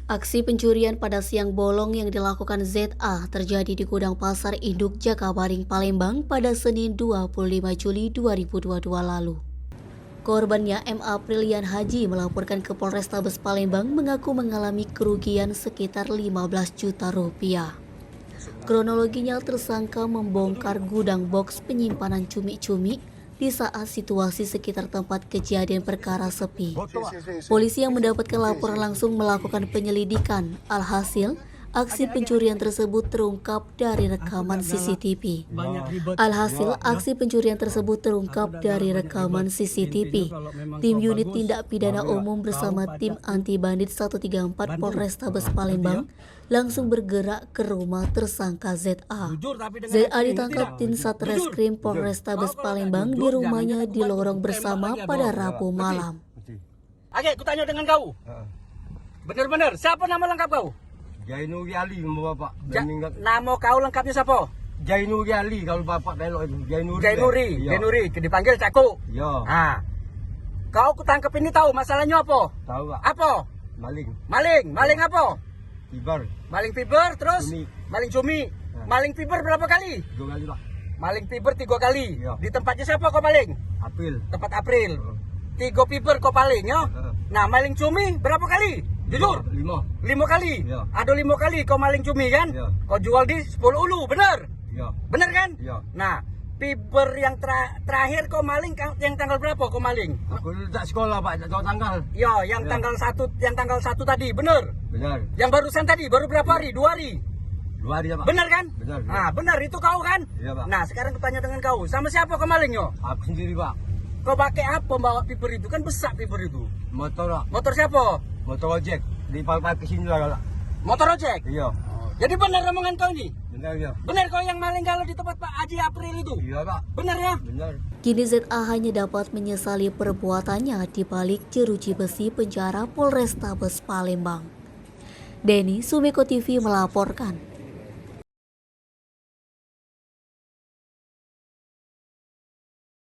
Aksi pencurian pada siang bolong yang dilakukan ZA terjadi di gudang pasar induk Jakabaring, Palembang pada Senin 25 Juli 2022 lalu. Korbannya MA Prilian Haji melaporkan ke Polrestabes Palembang mengaku mengalami kerugian sekitar 15 juta rupiah. Kronologinya, tersangka membongkar gudang box penyimpanan cumi-cumi di saat situasi sekitar tempat kejadian perkara sepi. Polisi yang mendapatkan laporan langsung melakukan penyelidikan. Alhasil, aksi pencurian tersebut terungkap dari rekaman CCTV. Tim Unit Tindak Pidana Umum bersama tim Anti Bandit 134 Polrestabes Palembang langsung bergerak ke rumah tersangka ZA. ZA ditangkap tim Satreskrim Polrestabes Palembang di rumahnya di lorong bersama pada Rabu malam. Oke, aku tanya dengan kau. Benar-benar, siapa nama lengkap kau? Jainuri Ali, bapak. Nama kau lengkapnya siapa? Jainuri Ali, kalau bapak belok itu. Jainuri, dipanggil Cako. Ya. Ah. Kau kutangkap ini tahu masalahnya apa? Tahu pak. Apa? Maling apa? Fiber. Maling fiber, terus? Cumi. Maling cumi. Maling fiber berapa kali? 2 kali pak. Maling fiber 3 kali. Ya. Di tempatnya siapa kau paling? April. Tempat April. 3 fiber kau paling, ya? Nah, maling cumi berapa kali? Jujur? 5. 5 kali? Ya. Ada 5 kali kau maling cumi kan? Ya. Kau jual di 10 ulu, bener? Ya. Bener kan? Ya. Nah, fiber yang terakhir kau maling yang tanggal berapa kau maling? Aku dulu tak sekolah pak, tak tahu tanggal. Ya, yang Ya. tanggal 1 tadi, bener? Benar. Yang barusan tadi, baru berapa hari? 2 hari? 2 hari ya pak. Bener kan? Benar. Nah, bener itu kau kan? Iya pak. Nah, sekarang kutanya dengan kau, sama siapa kau maling yo? Aku sendiri pak. Kau pakai apa bawa fiber itu? Kan besar fiber itu. Motor pak. Motor siapa? Motor ojek. Di parkir sini lah. Motor ojek? Iya. Jadi benar omongan kau ini? Benar ya. Benar kau yang maling kalau di tempat Pak Haji April itu? Iya pak. Benar ya? Benar. Kini ZA hanya dapat menyesali perbuatannya di balik jeruji besi penjara Polrestabes Palembang. Denny Sumeko TV melaporkan.